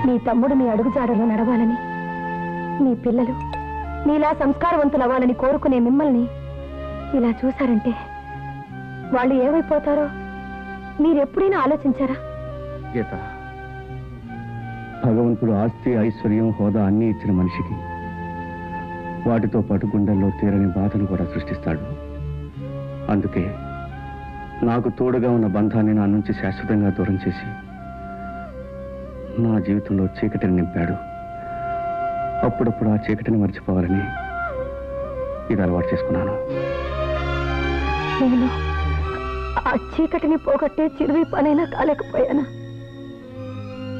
నీ తమ్ముడు నీ అడుగుజాడలో నడవాలని, నీ పిల్లలు నీలా సంస్కారవంతులవ్వాలని కోరుకునే మిమ్మల్ని ఇలా చూశారంటే వాళ్ళు ఏమైపోతారో మీరెప్పుడైనా ఆలోచించారా? గీత, భగవంతుడు ఆస్తి, ఐశ్వర్యం, హోదా అన్నీ ఇచ్చిన మనిషికి వాటితో పాటు గుండెల్లో తీరని బాధను కూడా సృష్టిస్తాడు. అందుకే నాకు తోడుగా ఉన్న బంధాన్ని నా నుంచి శాశ్వతంగా దూరం చేసి నా జీవితంలో చీకటిని నింపాడు. అప్పుడప్పుడు ఆ చీకటిని మర్చిపోవాలని ఇది అలవాటు చేసుకున్నాను. నేను ఆ చీకటిని పోగొట్టే చిరువి పనైనా కాలేకపోయానా?